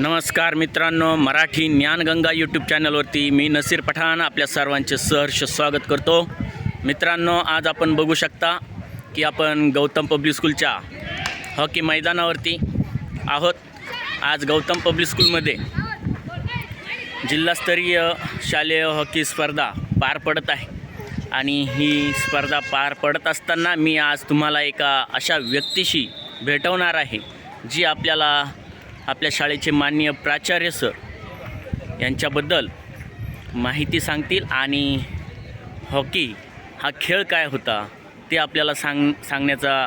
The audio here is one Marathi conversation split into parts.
नमस्कार मित्रांनो, मराठी ज्ञानगंगा यूट्यूब चॅनलवरती मी नसीर पठाण आपल्या सर्वांचे सहर्ष स्वागत करतो। मित्रांनो, आज आपण बघू शकता की आपण गौतम पब्लिक स्कूलच्या हॉकी मैदानावरती आहोत। आज गौतम पब्लिक स्कूलमध्ये जिल्हास्तरीय शालेय हॉकी स्पर्धा पार पडत आहे आणि ही स्पर्धा पार पडत असताना मी आज तुम्हाला एका अशा व्यक्तीशी भेटवणार आहे जी आपल्याला आपल्या शाळेचे माननीय प्राचार्य सर यांच्याबद्दल माहिती सांगतील आणि हॉकी हा खेळ काय होता ते आपल्याला सांगण्याचा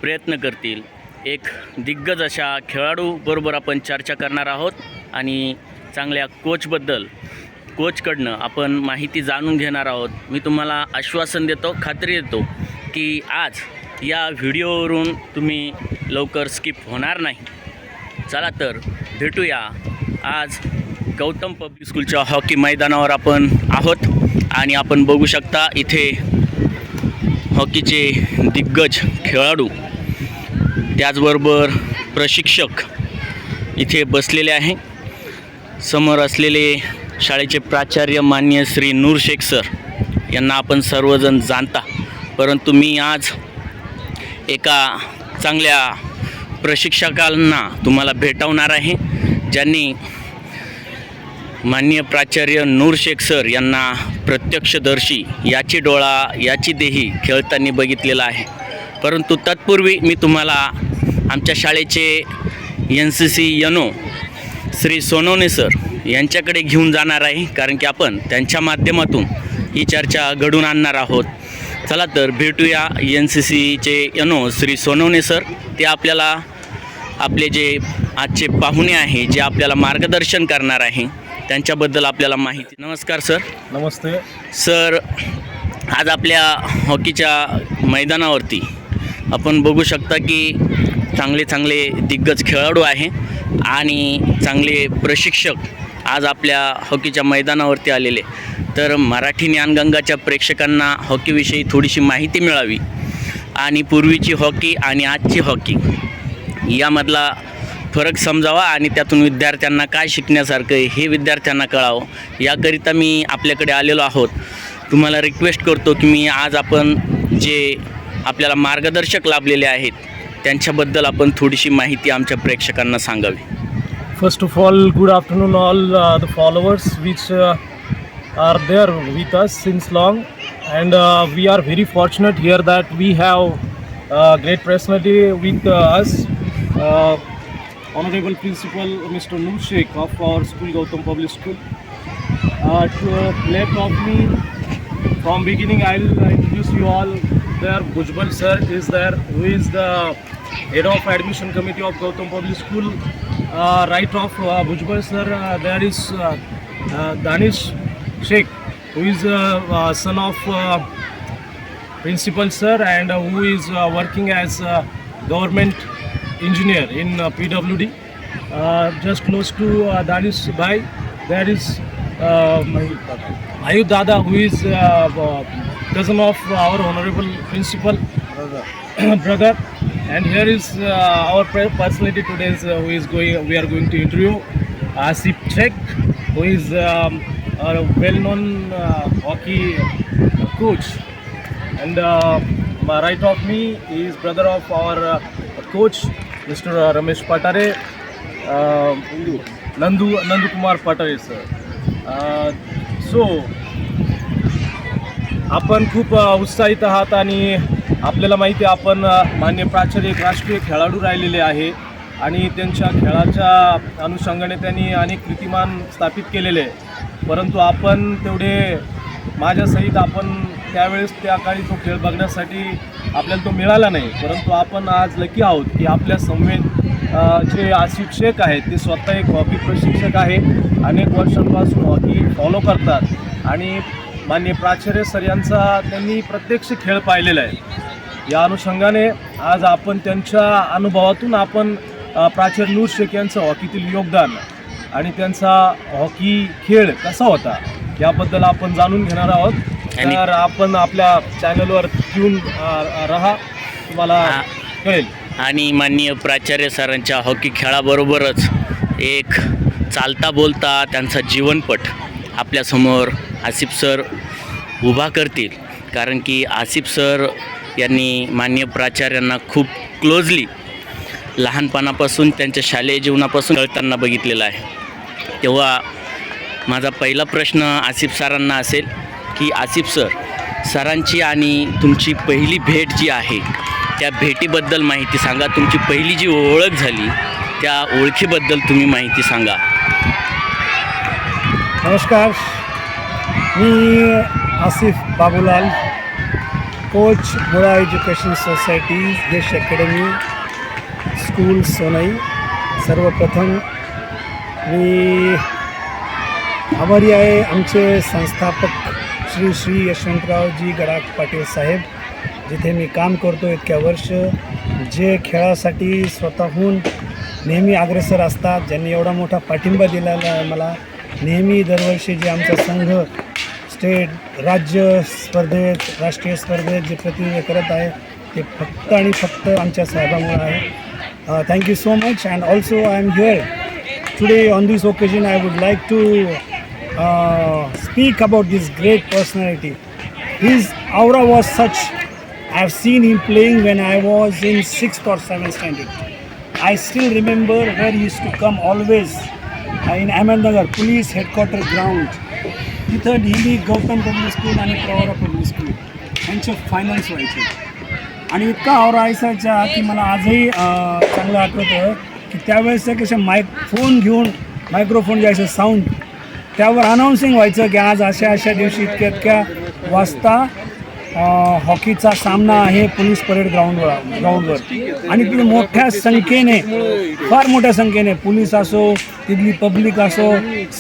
प्रयत्न करतील। एक दिग्गज अशा खेळाडूबरोबर आपण चर्चा करणार आहोत आणि चांगल्या कोचकडनं आपण माहिती जाणून घेणार आहोत। मी तुम्हाला आश्वासन देतो, खात्री देतो की आज या व्हिडिओवरून तुम्ही लवकर स्किप होणार नाही। चला तर भेटूया। आज गौतम पब्लिक स्कूलच्या हॉकी मैदानावर आपण आहोत आणि आपण बघू शकता इथे हॉकीचे दिग्गज खेळाडू त्याचबरोबर प्रशिक्षक इथे बसलेले आहे। समोर असलेले शाळेचे प्राचार्य माननीय श्री नूर शेख सर यांना आपण सर्वजण जाणता, परंतु मी आज एका चांगल्या प्रशिक्षकांना तुम्हाला भेटवणार आहे ज्यांनी माननीय प्राचार्य नूर शेख सर यांना प्रत्यक्षदर्शी याची डोळा याची देही खेळताना बघितलेला आहे। परंतु तत्पूर्वी मी तुम्हाला आमच्या शाळेचे NCC यनो श्री सोनवणे सर यांच्याकडे घेऊन जाणार आहे, कारण की आपण त्यांच्या माध्यमातून ही चर्चा घडून आणणार आहोत। चला तर भेटूया NCCचे यनो श्री सोनवणे सर। ते आपल्याला आपले जे आजचे पाहुणे आहे जे आपल्याला मार्गदर्शन करणार आहे त्यांच्याबद्दल आपल्याला माहिती। नमस्कार सर। नमस्ते सर, आज आपल्या हॉकीच्या मैदानावरती आपण बघू शकता की चांगले दिग्गज खेळाडू आहे आणि चांगले प्रशिक्षक आज आपल्या हॉकीच्या मैदानावरती आलेले। तर मराठी ज्ञानगंगाच्या प्रेक्षकांना हॉकीविषयी थोडीशी माहिती मिळावी आणि पूर्वीची हॉकी आणि आजची हॉकी यामधला फरक समजावा आणि त्यातून विद्यार्थ्यांना काय शिकण्यासारखं आहे हे विद्यार्थ्यांना कळावं, याकरिता मी आपल्याकडे आलेलो आहोत। तुम्हाला रिक्वेस्ट करतो की मी आज आपण जे आपल्याला मार्गदर्शक लाभलेले आहेत त्यांच्याबद्दल आपण थोडीशी माहिती आमच्या प्रेक्षकांना सांगावी। First of all, good afternoon all the followers which are there with us since long, and we are very fortunate here that we have great personality with us, Honorable Principal Mr. Noor Sheikh of our school, Gautam Public School. To left of me, from beginning I'll introduce you all. There Bhujbal sir is there, who is the head of admission committee of Gautam Public School. Right of Bhujbal sir, there is Danish Sheikh, who is son of principal sir and who is working as government engineer in PWD. Just close to Danish bhai, there is Ayub Dada, who is cousin of our honorable principal brother. And here is our personality today we are going to interview Asif Sheikh, who is a well-known hockey coach. And right of me is brother of our coach, Mr. Ramesh Patare, Nandu Kumar Patare sir. So आपण खूप उत्साहित आहात आणि आपल्याला माहिती आहे आपण मान्य प्राचार्य एक राष्ट्रीय खेळाडू राहिलेले आहे आणि त्यांच्या खेळाच्या अनुषंगाने त्यांनी अनेक कीर्तिमान स्थापित केलेले आहे। परंतु आपण तेवढे माझ्यासहित आपण त्यावेळेस त्या काळी तो खेळ बघण्यासाठी आपल्याला तो मिळाला नाही, परंतु आपण आज लकी आहोत की आपल्या समवेत जे आसिफ शेख आहेत ते स्वतः एक हॉकी प्रशिक्षक आहे, अनेक वर्षांपासून हॉकी फॉलो करतात आणि माननीय प्राचार्य सर यांचा त्यांनी प्रत्यक्ष खेळ पाहिलेला आहे। या अनुषंगाने आज आपण त्यांच्या अनुभवातून आपण प्राचार्य नूर शेख यांचं हॉकीतील योगदान आणि त्यांचा हॉकी खेळ कसा होता याबद्दल आपण जाणून घेणार आहोत। तर आपण आपल्या चॅनलवर ट्यून राहा, तुम्हाला कळेल। आणि माननीय प्राचार्य सरांच्या हॉकी खेळाबरोबरच एक चालता बोलता त्यांचा जीवनपट आपल्यासमोर आसिफ सर उभा करतील, कारण की आसिफ सर यांनी माननीय प्राचार्यांना खूप क्लोजली लहानपणापासून त्यांच्या शालेय जीवनापासून कळताना बघितलेलं आहे. तेव्हा माझा पहिला प्रश्न आसिफ सरांना असेल की आसिफ सर, सरांची आणि तुमची पहिली भेट जी आहे त्या भेटीबद्दल माहिती सांगा. तुमची पहिली जी ओळख झाली त्या ओळखीबद्दल तुम्ही माहिती सांगा. नमस्कार, मी आसिफ बाबूलाल, कोच मुळा एज्युकेशन सोसायटी यश अकॅडमी स्कूल सोनई. सर्वप्रथम मी आभारी आहे आमचे संस्थापक श्री श्री यशवंतरावजी गडाख पाटील साहेब, जिथे मी काम करतो इतक्या वर्ष, जे खेळासाठी स्वतःहून नेहमी अग्रेसर असतात, ज्यांनी एवढा मोठा पाठिंबा दिलेला आहे मला. नेहमी दरवर्षी जे आमचा संघ स्टेट, राज्य स्पर्धेत, राष्ट्रीय स्पर्धेत जे प्रतिनिधित्व करत आहे ते फक्त आणि फक्त आमच्या साहेबांमुळे आहे. Thank you so much. And also I am here today on this occasion. I would like to speak about this great personality. His aura was such. I have seen him playing when I was in 6th or 7th standard. I still remember where he used to come always in Ahmednagar police headquarters ground. तिथं नेहमी गौतम पब्लिक स्कूल आणि प्रवरा पब्लिक स्कूल यांचे फायनल्स व्हायचे आणि इतका आवरा असायचा की मला आजही चांगलं आठवतं की त्यावेळेस कसे फोन घेऊन मायक्रोफोन घ्यायचं, साऊंड त्यावर अनाऊन्सिंग व्हायचं की आज अशा अशा दिवशी इतक्या इतक्या वाजता हॉकीचा सामना आहे पोलीस परेड ग्राउंडवर आणि तिथे मोठ्या संख्येने, फार मोठ्या संख्येने पोलीस असो, तिथली पब्लिक असो,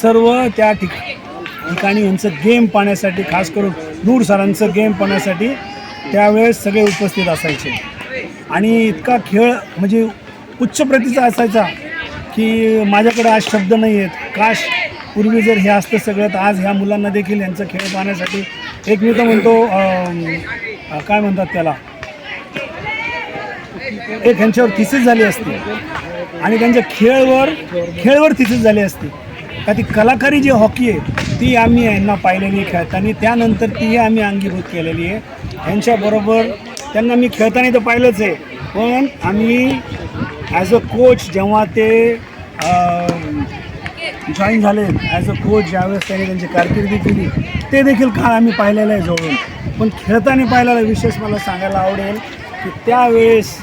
सर्व त्या ठिकाणी यांचं गेम पाहण्यासाठी, खास करून नूर सरांचं गेम पाहण्यासाठी त्यावेळेस सगळे उपस्थित असायचे. आणि इतका खेळ म्हणजे उच्च प्रतीचा असायचा की माझ्याकडे आज शब्द नाही आहेत. काश पूर्वी जर हे असतं सगळं तर आज ह्या मुलांना देखील यांचा खेळ पाहण्यासाठी एक मी तर म्हणतो काय म्हणतात त्याला, एक ह्यांच्यावर थिसीस झाली असती आणि त्यांच्या खेळवर थिसीस झाली असती. का ती कलाकारी जी हॉकी आहे ती आम्ही यांना पाहिलेली आहे खेळताना, त्यानंतर तीही आम्ही अंगीभूत केलेली आहे. ह्यांच्याबरोबर त्यांना मी खेळताना तर पाहिलंच आहे, पण आम्ही ॲज अ कोच जेव्हा ते जॉईन झाले ॲज अ कोच, ज्यावेळेस त्यांनी त्यांची कारकिर्दी केली ते देखील काळ आम्ही पाहिलेलं आहे जवळून. पण खेळताना पाहिलेला विशेष मला सांगायला आवडेल की त्यावेळेस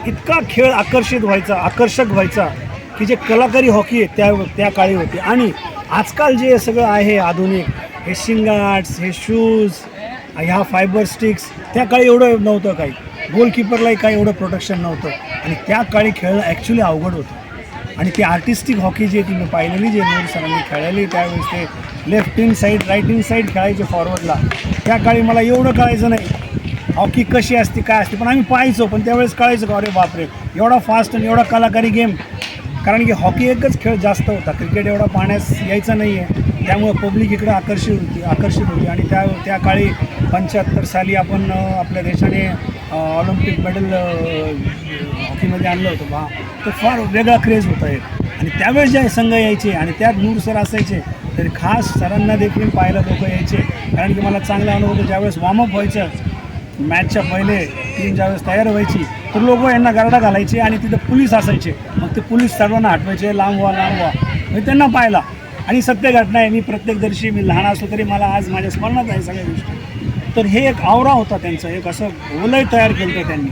इतका खेळ आकर्षक व्हायचा की जे कलाकारी हॉकी आहे त्या काळी होती. आणि आजकाल जे सगळं आहे आधुनिक, हे शिंगाट्स, हे शूज, ह्या फायबर स्टिक्स, त्या काळी एवढं नव्हतं. काही गोलकीपरलाही काही एवढं प्रोटेक्शन नव्हतं आणि त्या काळी खेळणं ॲक्च्युली अवघड होतं. आणि ती आर्टिस्टिक हॉकी जी आहे ती मी पाहिलेली, जे नूर सरांनी खेळलेली, त्यावेळेस ते left in side, right in side खेळायचे फॉरवर्डला. त्या काळी मला एवढं कळायचं नाही हॉकी कशी असते काय असते, पण आम्ही पाहायचो. पण त्यावेळेस कळायचं का अरे बापरे एवढा फास्ट आणि एवढा कलाकारी गेम. कारण की हॉकी एकच खेळ जास्त होता, क्रिकेट एवढा पाहण्यास यायचा नाही आहे, त्यामुळं पब्लिक इकडं आकर्षित होती. आणि त्या काळी 75 साली आपण आपल्या देशाने ऑलिम्पिक मेडल हॉकीमध्ये आणलं होतं बा, तो फार वेगळा क्रेज होता एक. आणि त्यावेळेस जे संघ यायचे आणि त्यात नूर सर असायचे, तरी खास सरांना देखील पाहायला लोक यायचे. कारण की मला चांगला अनुभव होता, ज्यावेळेस वॉर्मअप व्हायचं मॅचच्या पहिले, टीम ज्यावेळेस तयार व्हायची तर लोक यांना गारडा घालायचे आणि तिथं पोलीस असायचे. मग ते पोलीस सर्वांना हटवायचे, लांब व्हा मी त्यांना पाहिला. आणि सत्य घटना आहे, मी प्रत्येक दिवशी, मी लहान असलो तरी मला आज माझ्या स्मरणात आहे सगळ्या गोष्टी. तर हे एक आवरा होता त्यांचा, एक असं वलय तयार केलं होतं त्यांनी.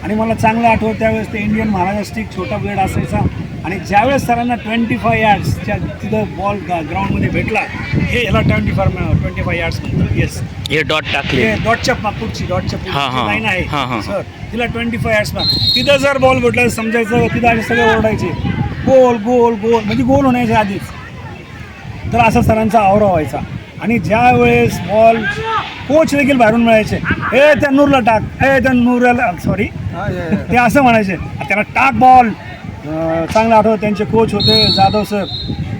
आणि मला चांगलं आठवतं त्यावेळेस ते इंडियन महाराजा स्टिक छोटा ब्लेड असायचा. आणि ज्यावेळेस सरांना 25 यार्ड्सच्या तिथं बॉल ग्राउंडमध्ये भेटला, हे याला 25 यार्ड्स म्हणतात. येस, हे डॉट टाकले, हे डॉटच्या पुढची लाईन आहे सर, तिला 25 यार्ड्स ना तिथं जर बॉल भेटला समजायचं तिथं आणि सगळे ओरडायचे गोल गोल गोल, म्हणजे गोल होण्याच्या आधीच. तर असा सरांचा आवरा व्हायचा. आणि ज्या वेळेस बॉल कोच देखील बाहेरून मिळायचे, ए त्या नूरला टाक, ए त्या नूरला, सॉरी ते असं म्हणायचे, त्याला टाक बॉल. चांगलं आठवतं त्यांचे कोच होते जाधव सर,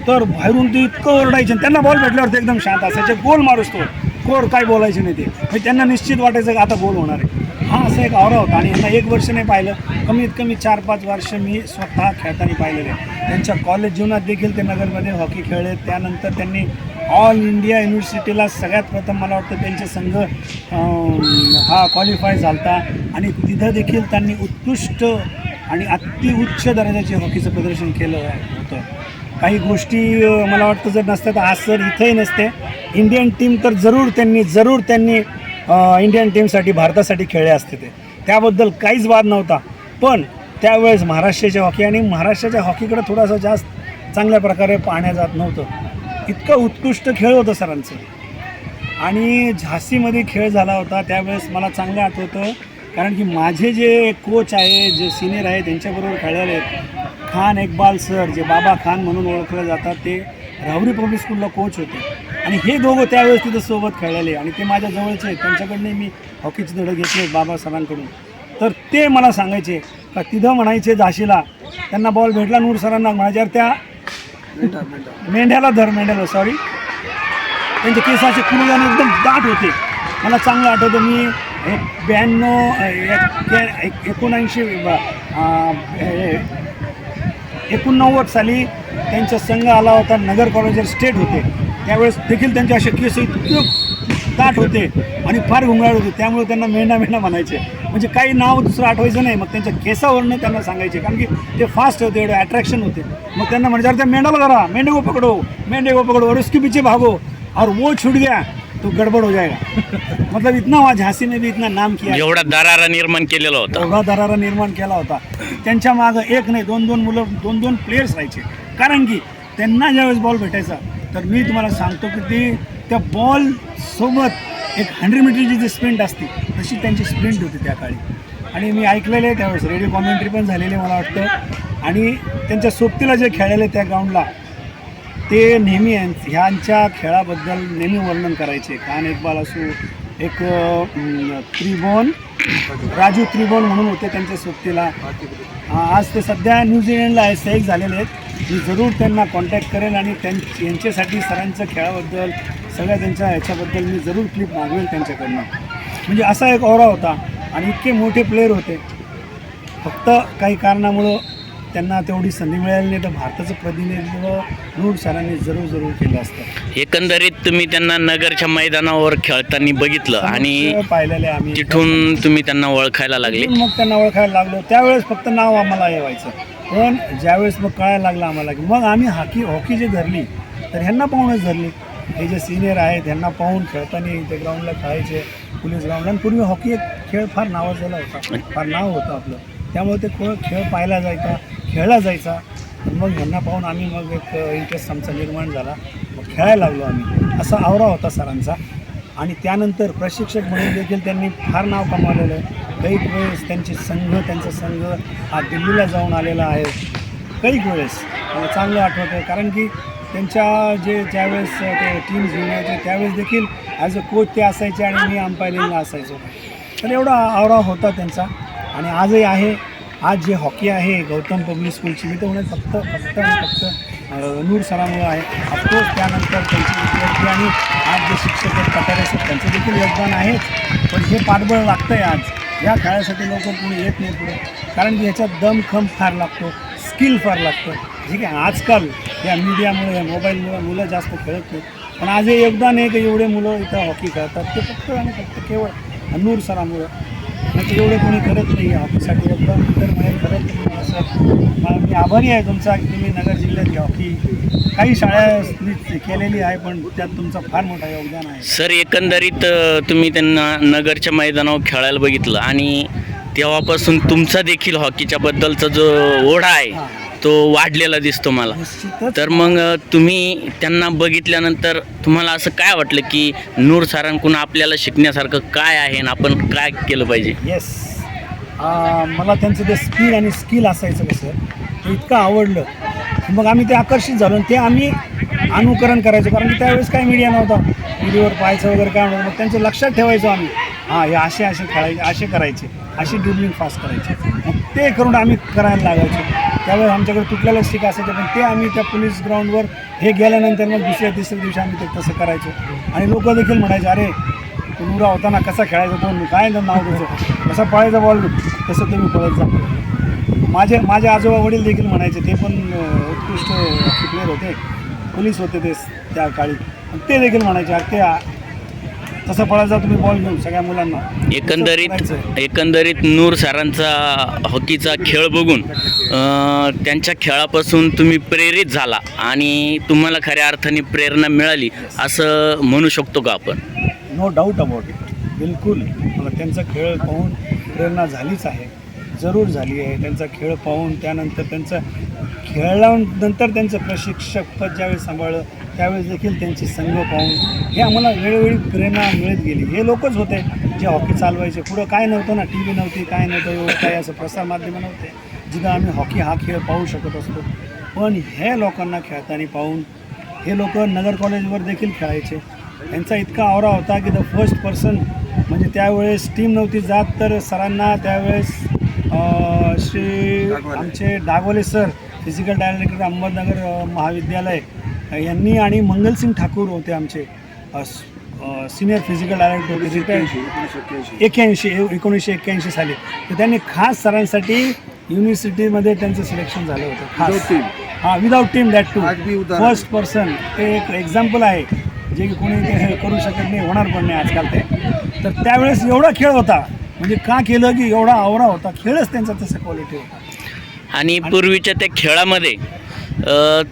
तर बाहेरून ते इतकं ओरडायचे. त्यांना बॉल भेटल्यावर ते एकदम शांत असायचे, गोल मारूस तो कोर काय बोलायचे नाही ते. म्हणजे त्यांना निश्चित वाटायचं की आता गोल होणार आहे. हा असा एक आवरा होता. आणि यांना 1 वर्ष नाही पाहिलं, कमीत कमी 4-5 वर्ष मी स्वतः खेळताना पाहिलेले. त्यांच्या कॉलेज जीवनात देखील ते नगरमध्ये हॉकी खेळले. त्यानंतर त्यांनी ऑल इंडिया युनिव्हर्सिटीला सगळ्यात प्रथम मला वाटतं त्यांचे संघ हा क्वालिफाय झाला आणि तिथं देखील त्यांनी उत्कृष्ट आणि अतिउच्च दर्जाचे हॉकीचं प्रदर्शन केलं होतं. काही गोष्टी मला वाटतं जर नसत्या तर आज सर इथंही नसते. इंडियन टीम तर जरूर त्यांनी इंडियन टीमसाठी भारतासाठी खेळले असते ते, त्याबद्दल काहीच वाद नव्हता. पण त्यावेळेस महाराष्ट्राच्या हॉकी आणि महाराष्ट्राच्या हॉकीकडे थोडासा जास्त चांगल्या प्रकारे पाहण्या जात नव्हतं. इतकं उत्कृष्ट खेळ होतं सरांचं. आणि झाशीमध्ये खेळ झाला होता त्यावेळेस मला चांगलं आठवतं, कारण की माझे जे कोच आहे, जे सिनियर आहे, त्यांच्याबरोबर खेळलेले आहेत. खान इक्बाल सर, जे बाबा खान म्हणून ओळखले जातात, ते राहुरी पब्लिक स्कूलला कोच होते. आणि हे दोघं त्यावेळेस तिथं सोबत खेळलेले आणि ते माझ्या जवळचे आहेत. त्यांच्याकडनं मी हॉकीचे धडे घेतले बाबा सरांकडून. तर ते मला सांगायचे का तिथं म्हणायचे झाशीला त्यांना बॉल भेटला, नूर सरांना म्हणायचे त्या मेंढ्याला सॉरी, त्यांचे केसाचे कुरुजाने एकदम दाट होते. मला चांगलं आठवतं, मी 1989 साली त्यांचा संघ आला होता. नगर कॉलेजर स्टेट होते त्यावेळेस देखील त्यांचे असे केस इतके दाट होते आणि फार घुंगराळ होते. त्यामुळे त्यांना मेंढा म्हणायचे. म्हणजे काही नाव दुसरं आठवायचं नाही, मग त्यांच्या केसावरनं त्यांना सांगायचे, कारण की ते फास्ट होते, एवढे अट्रॅक्शन होते. मग त्यांना म्हणायचे त्या मेंढाला धरा, मेंढे को पकड़ो और उसके पीछे भागो और वो छूट गया तो गडबड हो जाएगा. मतलब इतना वहाँ झांसी में भी इतना नाम किया, एवढा दरारा निर्माण केलेला होता, एवढा दरारा निर्माण केला होता. त्यांच्या मागं एक नाही 2-2 मुलं, 2-2 प्लेयर्स राहायचे. कारण की त्यांना ज्यावेळेस बॉल भेटायचा तर मी तुम्हाला सांगतो की ते त्या बॉल सोबत एक 100 मीटरची जी स्प्रिंट असते तशी त्यांची स्प्रिंट होती त्या काळी. आणि मी ऐकलेलं आहे त्यावेळेस, रेडिओ कॉमेंट्री पण झालेली मला वाटतं. आणि त्यांच्या सोबतीला जे खेळलेले त्या ग्राउंडला ते नेहमी ह्यांच्या खेळाबद्दल नेहमी वर्णन करायचे. खान इक्बाल असू, एक राजू त्रिभुवन म्हणून होते त्यांच्या सोबतीला. आज ते सध्या न्यूझीलंडला आहे, स्थायिक झालेले आहेत. मी जरूर त्यांना कॉन्टॅक्ट करेन आणि यांच्यासाठी सरांच्या खेळाबद्दल सगळ्या त्यांच्या ह्याच्याबद्दल मी जरूर क्लिप मागवेल त्यांच्याकडनं. म्हणजे असा एक ऑरा होता आणि इतके मोठे प्लेयर होते. फक्त काही कारणामुळं त्यांना तेवढी संधी मिळाली नाही, तर भारताचं प्रतिनिधित्व नूर सरांनी जरूर केलं असतं. एकंदरीत तुम्ही त्यांना नगरच्या मैदानावर खेळताना बघितलं आणि पाहिलेले आम्ही, तिथून तुम्ही त्यांना ओळखायला लागले. मग त्यांना ओळखायला लागलो. त्यावेळेस फक्त नाव आम्हाला येवायचं, पण ज्यावेळेस मग कळायला लागलं आम्हाला की मग आम्ही हॉकी जे धरली तर ह्यांना पाहूनच धरली. हे जे सिनियर आहेत ह्यांना पाहून खेळताना ते ग्राउंडला खेळायचे पोलीस ग्राउंडला. आणि पूर्वी हॉकी एक खेळ फार नावाजलेला होता, फार नाव होतं आपलं. त्यामुळे ते खेळ पाहायला जायचा, खेळला जायचा. मग ह्यांना पाहून आम्ही मग एक इंटरेस्ट आमचा निर्माण झाला, मग खेळायला लागलो आम्ही. असा आवरा होता सरांचा. आणि त्यानंतर प्रशिक्षक म्हणून देखील त्यांनी फार नाव कमावलेलं आहे. काही वेळेस त्यांचा संघ हा दिल्लीला जाऊन आलेला आहे. काही वेळेस मला चांगलं आठवतं आहे, कारण की त्यांच्या ज्यावेळेस ते टीम्स घेऊन यायचे त्यावेळेस देखील ॲज अ कोच ते असायचे आणि मी अंपायरिंगला असायचो. तर एवढा आवरा होता त्यांचा. आणि आजही आहे. आज जे हॉकी आहे गौतम पब्लिक स्कूलची, मी तर म्हणत फक्त नूर सरामुळे आहे. ऑफकोर्स त्यानंतर त्यांचे विद्यार्थी आणि आज जे शिक्षक आहेत कटारे सर, त्यांचं देखील योगदान आहे. पण हे पाठबळ लागतं आहे आज या खेळासाठी. लोक पुढे येत नाही पुढे, कारण की ह्याच्यात दमखम फार लागतो, स्किल फार लागतं. ठीक आहे, आजकाल या मीडियामुळे, या मोबाईलमुळे मुलं जास्त खेळत नाही. पण आज हे योगदान आहे की एवढे मुलं इथं हॉकी खेळतात, ते फक्त आणि फक्त केवळ नूर सरामुळं. म्हणजे एवढे कोणी करत नाही हॉकीसाठी योगदान, तर म्हणजे करत नाही. असं मी आभारी आहे तुमचा की तुम्ही नगर जिल्ह्यात हॉकी काही शाळा केलेली आहे, पण त्यात तुमचं फार मोठं योगदान आहे. सर, एकंदरीत तुम्ही त्यांना नगरच्या मैदानावर खेळायला बघितलं आणि तेव्हापासून तुमचा देखील हॉकीच्या बद्दलचा जो ओढा आहे तो वाढलेला दिसतो मला. तर मग तुम्ही त्यांना बघितल्यानंतर तुम्हाला असं काय वाटलं की नूर सरांकडून आपल्याला शिकण्यासारखं काय आहे आणि आपण काय केलं पाहिजे? येस, मला त्यांचं ते स्पीड आणि स्किल असायचं कसं ते इतकं आवडलं. मग आम्ही ते आकर्षित झालो आणि ते आम्ही अनुकरण करायचो, कारण की त्यावेळेस काय मीडिया नव्हता, मीडियावर पाहायचं वगैरे काय नव्हतं. मग त्यांचं लक्षात ठेवायचो आम्ही, हे असे खेळायचे, असे करायचे, अशी ड्रिबलिंग फास्ट करायचे. मग ते करून आम्ही करायला लागायचो. त्यावेळेस आमच्याकडे तुटलेलं स्टिक असायचं, पण ते आम्ही त्या पोलीस ग्राउंडवर हे गेल्यानंतर मग दुसऱ्या तिसऱ्या दिवशी आम्ही ते तसं करायचो. आणि लोक देखील म्हणायचे, अरे तो नुरा होताना कसा खेळायचा तो काय नाव त्याचं कसा पळायचा बॉल तसं तुम्ही पळत जा. माझे आजोबा वडील देखील म्हणायचे, ते पण उत्कृष्ट हॉकी प्लेयर होते, पोलीस होते ते त्या काळी, ते देखील म्हणायचे ते तसं पळायचा तुम्ही बॉल घेऊन सगळ्या मुलांना. एकंदरीत नूर सरांचा हॉकीचा खेळ बघून त्यांच्या खेळापासून तुम्ही प्रेरित झाला आणि तुम्हाला खऱ्या अर्थाने प्रेरणा मिळाली असं म्हणू शकतो का आपण? No doubt about it. बिलकुल मला त्यांचा खेळ पाहून प्रेरणा झालीच आहे, जरूर झाली आहे. त्यांचा खेळ पाहून त्यानंतर त्यांचं खेळल्यानंतर त्यांचं प्रशिक्षकपद ज्यावेळेस सांभाळलं त्यावेळेस देखील त्यांची संघ पाहून हे आम्हाला वेळोवेळी प्रेरणा मिळत गेली. हे लोकच होते जे हॉकी चालवायचे. पुढं काय नव्हतं ना, टी व्ही नव्हती, काय नव्हतं, एवढं काय असं प्रसारमाध्यमं नव्हते जिथं आम्ही हॉकी हा खेळ पाहू शकत असतो. पण हे लोकांना खेळताना पाहून हे लोक नगर कॉलेजवर देखील खेळायचे. त्यांचा इतका आवरा होता की द फर्स्ट पर्सन म्हणजे त्यावेळेस टीम नव्हती जात तर सरांना त्यावेळेस श्री आमचे डागोले सर फिजिकल डायरेक्टर अहमदनगर महाविद्यालय यांनी आणि मंगलसिंग ठाकूर होते आमचे सिनियर फिजिकल डायरेक्टर होते रिटायर 1981 साली. तर त्यांनी खास सरांसाठी युनिव्हर्सिटीमध्ये त्यांचं सिलेक्शन झालं होतं खास. हां, without team that to first person. ते एक एक्झाम्पल आहे जे की कोणी ते करू शकत नाही, होणार पण नाही आजकाल ते. तर त्यावेळेस एवढा खेळ होता म्हणजे का केलं की एवढा आवरा होता, खेळच त्यांचा तसा क्वालिटी होता. आणि पूर्वीच्या त्या खेळामध्ये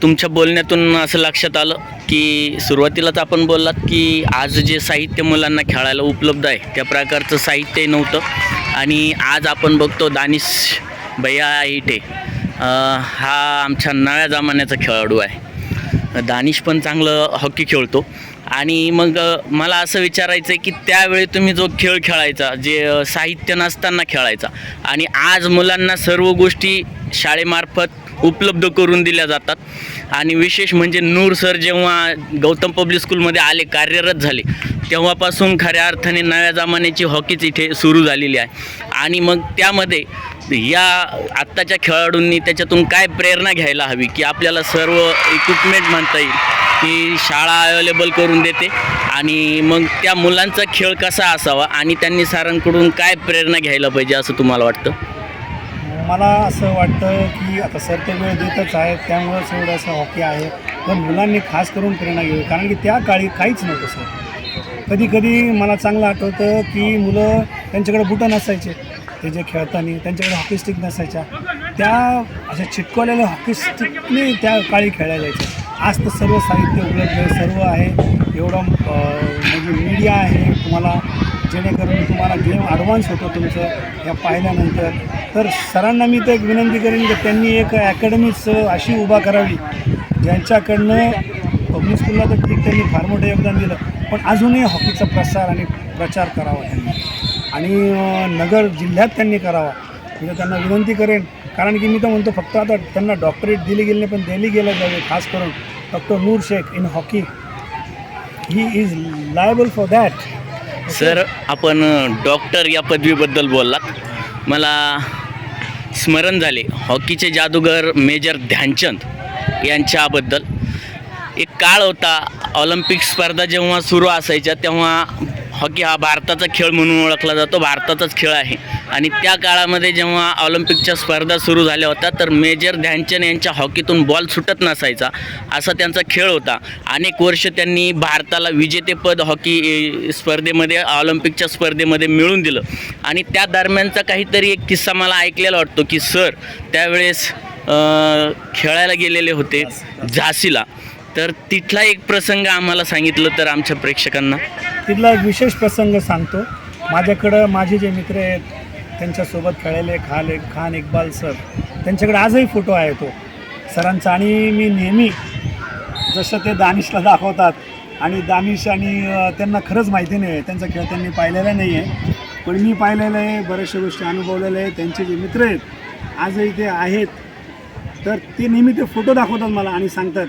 तुमच्या बोलण्यातून असं लक्षात आलं की सुरुवातीलाच आपण बोललात की आज जे साहित्य मुलांना खेळायला उपलब्ध आहे त्या प्रकारचं साहित्य नव्हतं आणि आज आपण बघतो दानिश भैया इटे हा आमच्या नव्या जमान्याचा खेळाडू आहे. दानिश पण चांगलं हॉकी खेळतो आणि मग मला असं विचारायचं आहे की त्यावेळी तुम्ही जो खेळ खेळायचा जे साहित्य नसताना खेळायचा आणि आज मुलांना सर्व गोष्टी शाळेमार्फत उपलब्ध करून दिल्या जातात आणि विशेष म्हणजे नूर सर जेव्हा गौतम पब्लिक स्कूलमध्ये आले, कार्यरत झाले, तेव्हापासून खऱ्या अर्थाने नव्या जमान्याची हॉकीच इथे सुरू झालेली आहे. आणि मग त्यामध्ये या आत्ताच्या खेळाडूंनी त्याच्यातून काय प्रेरणा घ्यायला हवी की आपल्याला सर्व इक्विपमेंट म्हणता येईल की शाळा अवेलेबल करून देते आणि मग त्या मुलांचा खेळ कसा असावा आणि त्यांनी सरांकडून काय प्रेरणा घ्यायला पाहिजे असं तुम्हाला वाटतं? मला असं वाटतं की आता सर ते वेळ देतच आहेत त्यामुळंच एवढं असं हॉकी आहे. पण मुलांनी खास करून प्रेरणा घ्यावी कारण की त्या काळी काहीच नव्हतं सर. कधी कधी मला चांगलं आठवतं की मुलं त्यांच्याकडे बुटं नसायचे, ते जे खेळताना त्यांच्याकडे हॉकी स्टिक नसायच्या, त्या अशा चिटकवलेल्या हॉकी स्टिकने त्या काळी खेळायला जायचं. आज तर सर्व साहित्य उपलब्ध आहे, सर्व आहे, एवढं म्हणजे मीडिया आहे तुम्हाला, जेणेकरून तुम्हाला गेम ॲडव्हान्स होतो तुमचं या पाहिल्यानंतर. तर सरांना मी तर एक विनंती करेन की त्यांनी एक अकॅडमीच अशी उभा करावी ज्यांच्याकडनं पब्लिक स्कूलला तर ठीक त्यांनी फार मोठं योगदान दिलं पण अजूनही हॉकीचा प्रसार आणि प्रचार करावा त्यांनी आणि नगर जिल्ह्यात त्यांनी करावा. मी त्यांना विनंती करेन कारण की मी तर म्हणतो फक्त आता त्यांना डॉक्टरेट दिली गेली नाही पण दिली गेलं जावे. खास करून doctor Noor Shaikh in hockey he is liable for that. Sir, आपण डॉक्टर या पदवीबद्दल बोललात, मला स्मरण झाले हॉकीचे जादूगार मेजर ध्यानचंद यांच्याबद्दल. एक काळ होता ऑलिम्पिक स्पर्धा जेव्हा सुरू असायच्या तेव्हा हॉकी हा भारताचा खेळ म्हणून ओळखला जातो, भारताचाच खेळ आहे. आणि त्या काळामध्ये जेव्हा ऑलिम्पिकच्या स्पर्धा सुरू झाल्या होत्या तर मेजर ध्यानचंद यांच्या हॉकीतून बॉल सुटत नसायचा असा त्यांचा खेळ होता. अनेक वर्ष त्यांनी भारताला विजेतेपद हॉकी स्पर्धेमध्ये ऑलिम्पिकच्या स्पर्धेमध्ये मिळवून दिलं. आणि त्या दरम्यानचा काहीतरी एक किस्सा मला ऐकलेला वाटतो की सर त्यावेळेस खेळायला गेलेले होते झाशीला, तर तिथला एक प्रसंग आम्हाला सांगितलं तर आमच्या प्रेक्षकांना. तिथला एक विशेष प्रसंग सांगतो. माझ्याकडं माझे जे मित्र आहेत त्यांच्यासोबत खेळलेले खान इक्बाल सर, त्यांच्याकडे आजही फोटो आहे तो सरांचा. आणि मी नेहमी जसं ते दानिशला दाखवतात आणि दानिश आणि त्यांना खरंच माहिती नाही आहे त्यांचा खेळ त्यांनी पाहिलेला नाही आहे पण मी पाहिलेलं आहे, बऱ्याचशा गोष्टी अनुभवलेल्या आहे. त्यांचे जे मित्र आहेत आजही ते आहेत तर ते नेहमी ते फोटो दाखवतात मला आणि सांगतात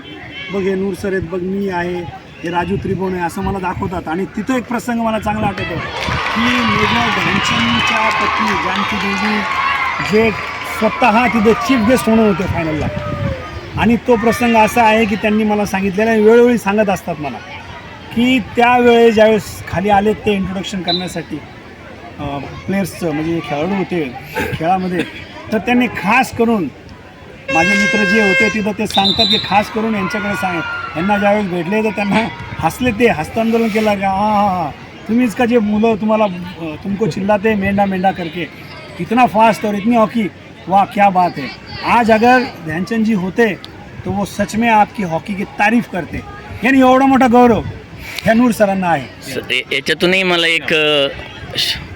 बघ हे नूर सर आहेत, बघ मी आहे, हे राजू त्रिभुवन आहे असं मला दाखवतात. आणि तिथं एक प्रसंग मला चांगला आठवतो की मेजर ध्यानचंदच्या पत्नी जानकी देवी जे स्वतः तिथे चीफ गेस्ट म्हणून होते फायनलला. आणि तो प्रसंग असा आहे की त्यांनी मला सांगितलेला वेळोवेळी सांगत असतात मला की त्यावेळेस ज्यावेळेस खाली आले ते इंट्रोडक्शन करण्यासाठी प्लेयर्सचं म्हणजे खेळाडू होते खेळामध्ये, तर त्यांनी खास करून माझे मित्र जे होते तिथं ते सांगतात की खास करून यांच्याकडे यांना ज्यावेळेस भेटले तर त्यांना हसले, ते हस्तांदोलन केलं की हाँ तुम्हीच का जे मुलं तुम्हाला तुमको चिल्लाते मेंढा मेंढा करके, इतना फास्ट और इतनी हॉकी, वाह क्या बात है. आज अगर ध्यानचंद जी होते तो वो सच में आपकी हॉकी की तारीफ करते. यानी एवढा मोठा गौरव ह्या नूर सरांना आहे. याच्यातूनही मला एक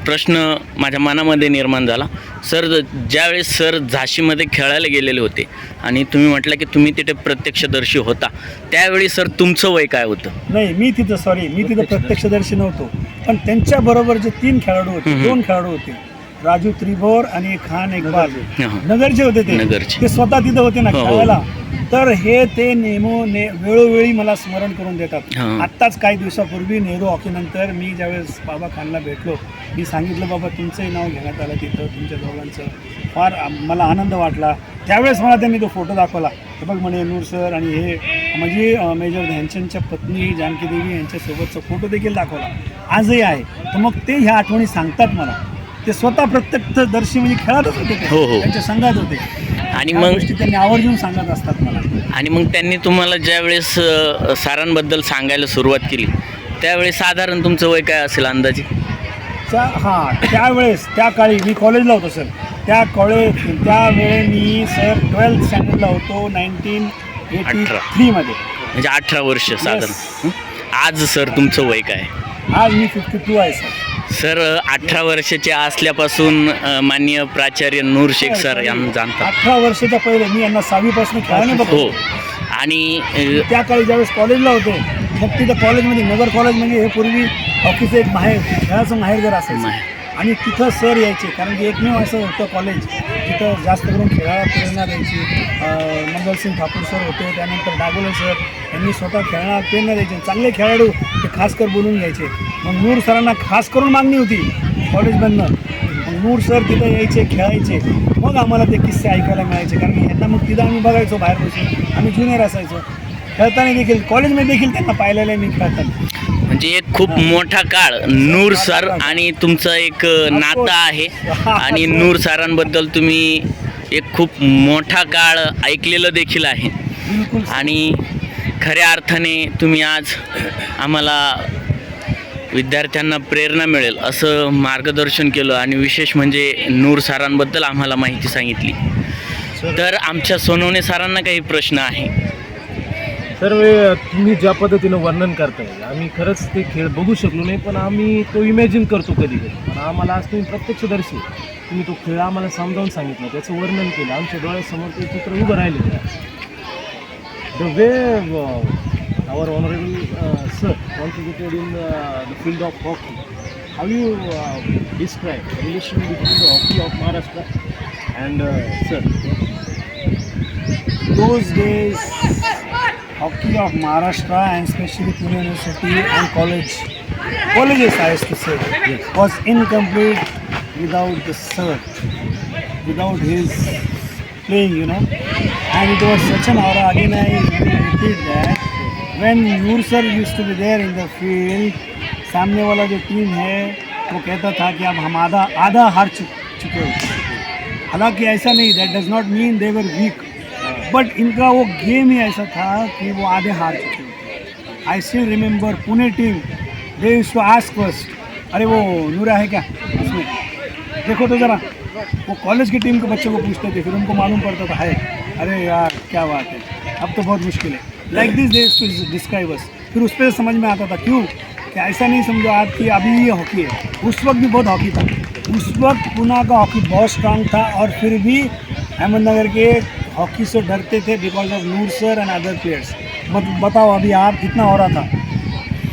प्रश्न माझ्या मनामध्ये निर्माण झाला. सर, ज्यावेळेस सर झाशीमध्ये खेळायला गेलेले होते आणि तुम्ही म्हटलं की तुम्ही तिथे प्रत्यक्षदर्शी होता, त्यावेळी सर तुमचं वय काय होतं? नाही, मी तिथं प्रत्यक्षदर्शी नव्हतो, पण त्यांच्याबरोबर जे 3 खेळाडू होते, 2 खेळाडू होते, राजू त्रिभोर आणि खान इक्बाल, नगरचे होते ते स्वतः तिथं होते ना खेळायला. तर हे ते वेळोवेळी मला स्मरण करून देतात. आत्ताच काही दिवसापूर्वी नेहरू हॉकीनंतर मी ज्यावेळेस बाबा खानला भेटलो, मी सांगितलं बाबा तुमचंही नाव घेण्यात आलं तिथं, तुमच्या दोघांचं फार मला आनंद वाटला. त्यावेळेस मला त्यांनी तो फोटो दाखवला. हे बघ म्हणे नूर सर आणि हे म्हणजे मेजर ध्यानचंदच्या पत्नी जानकी देवी यांच्यासोबतचा फोटो देखील दाखवला, आजही आहे. तर मग ते ह्या आठवणी सांगतात मला. ते स्वतः प्रत्यक्षदर्शी म्हणजे खेळातच होते, त्यांच्या संघात होते आणि मग गोष्टी त्यांनी आवर्जून सांगत असतात मला. आणि मग त्यांनी तुम्हाला ज्यावेळेस सरांबद्दल सांगायला सुरुवात केली त्यावेळेस साधारण तुमचं वय काय असेल अंदाजे? त्यावेळेस त्या काळी मी कॉलेजला होतो सर. त्यावेळी मी सर 12th स्टँडर्डला होतो 1983 मध्ये, म्हणजे 18 वर्ष साधारण. आज सर तुमचं वय काय? आज मी 52 आहे सर. सर 18 वर्षाचे असल्यापासून माननीय प्राचार्य नूर शेख सर यांना जाणतात. 18 वर्षाच्या पहिले मी यांना 6वी पासून खेळाने बघतो. हो, आणि त्या काळी ज्यावेळेस कॉलेजला होते, मग तिथं कॉलेजमध्ये नगर कॉलेज म्हणजे हे पूर्वी हॉकीचं एक खेळाचं माहेरघर असायचं आणि तिथं सर यायचे, कारण की एकमेव असं होतं कॉलेज तिथं जास्त करून खेळाला प्रेरणा द्यायची. मंगलसिंग ठाकूर सर होते, त्यानंतर डागोले सर यांनी स्वतः खेळाला प्रेरणा द्यायचे. चांगले खेळाडू ते खास कर बोलून घ्यायचे. मग नूर सरांना खास करून मागणी होती कॉलेजमधनं. मग नूर सर तिथं यायचे, खेळायचे. मग आम्हाला ते किस्से ऐकायला मिळायचे, कारण की यांना मग तिथं आम्ही बघायचो बाहेर बसून. आम्ही ज्युनियर असायचो, खेळताना देखील कॉलेजमध्ये देखील त्यांना पाहिलेलं आहे मी खेळताना. म्हणजे एक खूप मोठा काळ नूर सर आणि तुमचं एक नातं आहे आणि नूर सरांबद्दल तुम्ही एक खूप मोठा काळ ऐकलेलं देखील आहे. आणि खऱ्या अर्थाने तुम्ही आज आम्हाला विद्यार्थ्यांना प्रेरणा मिळेल असं मार्गदर्शन केलं आणि विशेष म्हणजे नूर सरांबद्दल आम्हाला माहिती सांगितली. तर आमच्या सोनवणे सरांना काही प्रश्न आहे. तर तुम्ही ज्या पद्धतीनं वर्णन करताय, आम्ही खरंच ते खेळ बघू शकलो नाही, पण आम्ही तो इमॅजिन करतो कधी कधी. पण आम्हाला आज तुम्ही प्रत्यक्षदर्शी, तुम्ही तो खेळ आम्हाला समजावून सांगितलं, त्याचं वर्णन केलं, आमच्या डोळ्यासमोर ते चित्र उभं राहिलेलं आहे. The way our honorable sir contributed in the field of hockey. How you describe the relation between the hockey of Maharashtra and sir? Those days, hockey of Maharashtra and especially Pune University and colleges I used to say, was incomplete without the sir, without his playing, you know. And it was such an aura. Again I repeat that when Noor sir used to be there in the field, सामने वाला जो टीम है वो कहता था कि अब हम आधा हार चुके हो. हालांकि ऐसा नहीं, that does not mean they वर वीक, बट इनका वो गेम ही ऐसा था कि वो आधे हार चुके होते. I still remember Pune team, they used to ask first, अरे वो नूरा है क्या उसमें, देखो तो ज़रा. वो कॉलेज की टीम के बच्चों को पूछते थे, फिर उनको मालूम पड़ता था है, अरे यार क्या बात है, अब तो बहुत मुश्किल है. Like this they to describe us. फिर उस पर समझ में आता था क्यों कि ऐसा नहीं समझो आप कि अभी ये हॉकी है, उस वक्त भी बहुत हॉकी था. उस वक्त पुणे का हॉकी बहुत स्ट्रांग था और फिर भी अहमदनगर के हॉकी से डरते थे because of Noor sir end other players. बताओ अभी आप इतना हो रहा था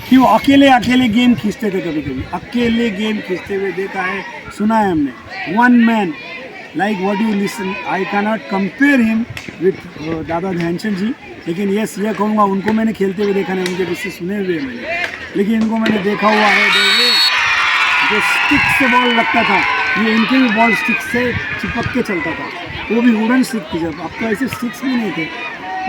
कि वो अकेले गेम खींचते थे, कभी कभी अकेले गेम खींचते हुए देखा है, सुना है हमने. One man like what you listen, I can not compare him with दादा ध्यानचंद जी, लेकिन यस ये कहूँगा उनको मैंने खेलते हुए देखा नहीं, उनके किस्से सुने हुए हैं मैंने, लेकिन इनको मैंने देखा हुआ है. जो स्टिक से बॉल लगता था, ये इनके भी बॉल स्टिक से चिपक के चलता था, वो भी वुडन स्टिक थी. जब अब तो ऐसे स्टिक्स भी नहीं थे,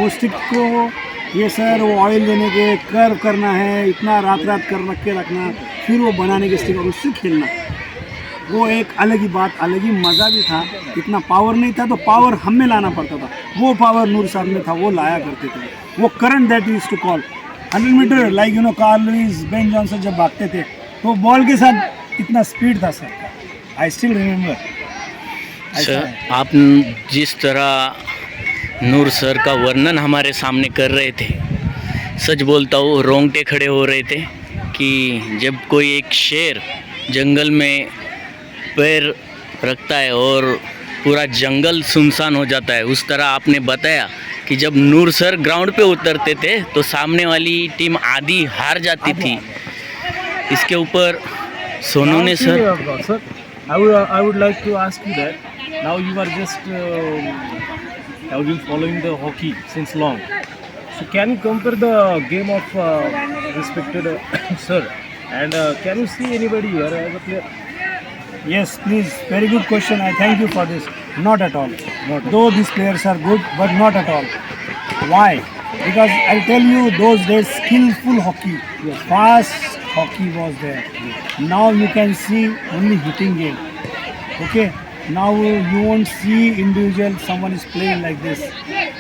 वो स्टिक को ये सर वो ऑयल देने के कर्व करना है, इतना रात रात कर रख के रखना, फिर वो बनाने के स्टिक और उससे खेलना, वो एक अलग ही बात, अलग ही मज़ा भी था। इतना पावर नहीं था तो पावर हमें लाना पड़ता था, वो पावर नूर साहब में था, वो लाया करते थे। वो current that use to call 100 metre, like you know Carl Lewis, Ben Johnson जब भागते थे तो बॉल के साथ इतना स्पीड था sir. I still remember. Sir, आप जिस तरह नूर सर का वर्णन हमारे सामने कर रहे थे, सच बोलता हूँ रोंगटे खड़े हो रहे थे कि जब कोई एक शेर जंगल में पैर रखता है और पूरा जंगल सुनसान हो जाता है, उस तरह आपने बताया कि जब नूर सर ग्राउंड पे उतरते थे तो सामने वाली टीम आधी हार जाती थी। इसके ऊपर सोनू ने sir I would like to ask you that now you are just have been following the hockey since long. So can you compare the game of respected sir and can you see anybody here as a player? Yes, please. Very good question. I thank you for this. Not at all. Not at Though these players are good, but not at all. Why? Because I'll tell you, those days skillful hockey, fast hockey was there. Now you can see only hitting game. Okay. Now you won't see individual someone is playing like this.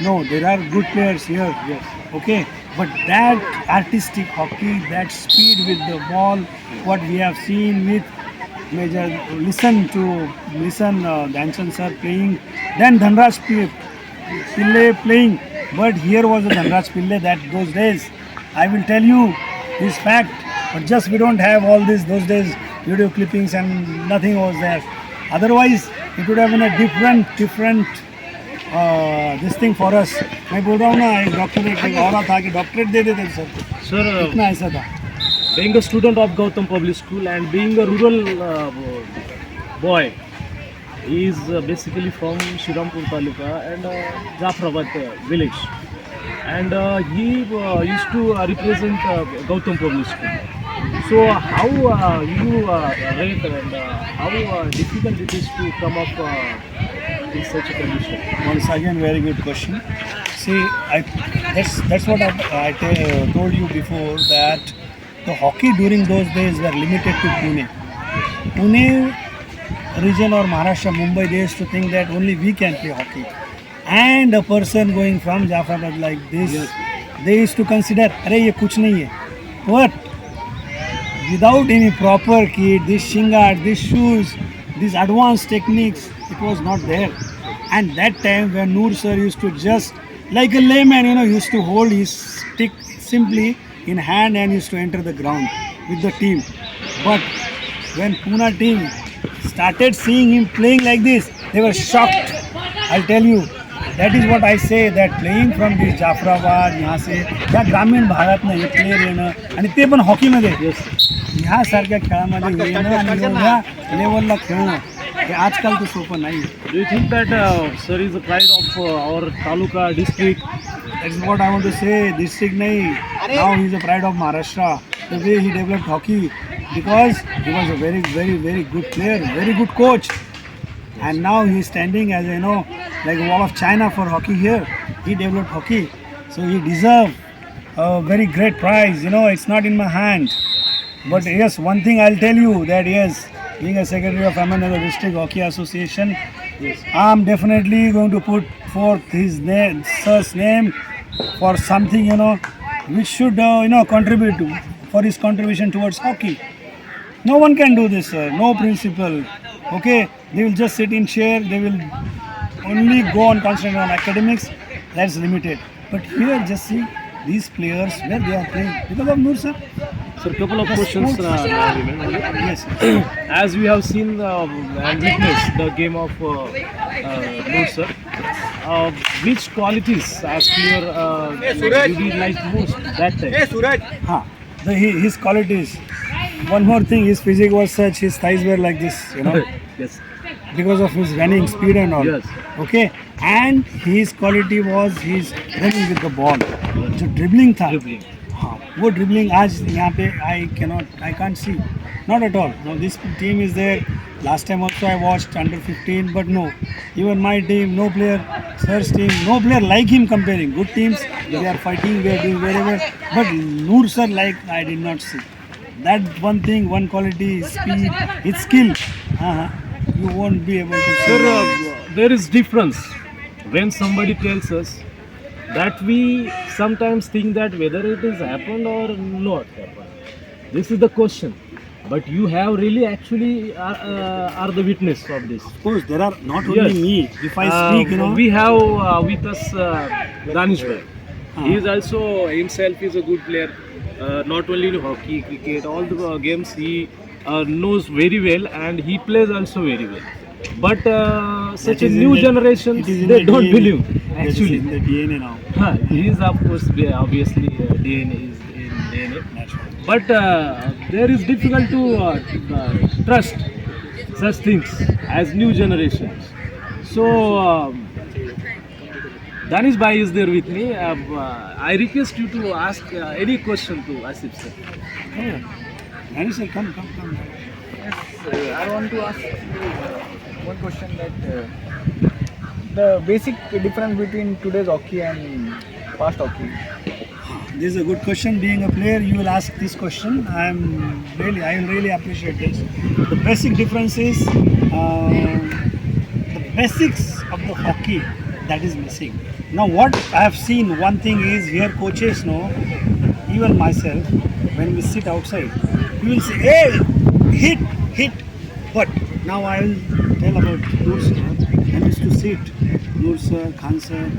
No, there are good players here. Yes. Okay. But that artistic hockey, that speed with the ball, what we have seen with Major, listen Danchan sir playing, then Dhanraj Pillai playing, but here was the Dhanraj Pillai that those days. I will tell you this fact, but just we don't have all this those days video clippings and nothing was there. Otherwise, it would have been a different this thing for us. मैं बोल रहा हूँ ना, एक डॉक्टर एक और था कि डॉक्टरेट दे देते थे सर, Sir, इतना ऐसा था। being a student of Gautam Public School and being a rural boy, he is basically from Shirampur Taluka and Jafrabad village, and he used to represent Gautam Public School. So how you rate and how difficult it is to come up in such a condition? Once again, very good question. See, that's what I told you before, that the hockey during those days were limited to Pune. Pune region or Maharashtra, Mumbai, they used to think that only we can play hockey. And a person going from Jafrabad like this, they used to consider, अरे ये कुछ नहीं है. But without any proper kit, this shin guard, these shoes, these advanced techniques, it was not there. And that time when Noor sir used to just, like a layman, used to hold his stick simply in hand and used to enter the ground with the team. But when Pune team started seeing him playing like this, they were shocked. I'll tell you, that is what I say, that playing from this Jafrabad, यहाँ से या ग्रामीण भागातनं हे प्लेयर येणं आणि ते पण हॉकीमध्ये ह्यासारख्या खेळामध्ये येणं आणि एवढ्या लेवलला खेळणं हे आजकाल तर सोपं नाही. Do you think that sir is the pride of our Taluka district? That's what I want to say. District nahi. Now he is the pride of Maharashtra. The way he developed hockey, because he was a very, very, very good player, very good coach. And now he is standing as like a wall of China for hockey here. He developed hockey, so he deserves a very great prize. It's not in my hand. But yes, one thing I'll tell you, that yes, being a secretary of Ahmednagar District Hockey Association, I'm definitely going to put forth his name, sir's name, for something which should contribute for his contribution towards hockey. No one can do this, sir. No principal. Okay, they will just sit in chair. They will only go on concentrate on academics. That's limited. But here, just see these players where they are playing because of Noor sir. Sir, couple of questions now remain. Yes. As we have seen and witnessed the game of Noor sir, which qualities as player you did like most that time? His qualities. One more thing, his physique was such, his thighs were like this, Yes. because of his running speed and all. Yes. Okay, and his quality was his running with the ball. जो dribbling था, Dribbling. हाँ, वो dribbling आज यहाँ पे I can't see, not at all. Now this team is there, Last time also I watched under 15, but no. Even my team, no player, sir's team, no player like him comparing. Good teams, they are fighting, they are doing very well. But Noor sir, like I did not see. That one thing, one quality, speed, his skill. You won't be able to see. Sir, there is difference when somebody tells us that we sometimes think that whether it is happened or not happened. This is the question. But you have really actually are the witness of this. Of course, there are not only Yes. me. If I speak, We have with us Danish bhai. Uh-huh. He is also himself is a good player. Not only in hockey, cricket, all the games he knows very well, and he plays also very well. But such That a is new in the- generation, it is in they the don't DNA. believe That is actually. in the DNA now. He is of course obviously DNA is in DNA. That's right. But there is difficult to trust such things as new generations. So Danish Bhai is there with me. I request you to ask any question to Asif sir. Nani sir, come. Yes, I want to ask you one question that the basic difference between today's hockey and past hockey. This is a good question. Being a player, you will ask this question. I will really appreciate this. The basic difference is the basics of the hockey that is missing. Now, what I have seen, one thing is here coaches know, even myself, when we sit outside, you will say, hey, hit. But now I will tell about Noor sir. I used to sit, Noor sir, Khan sir.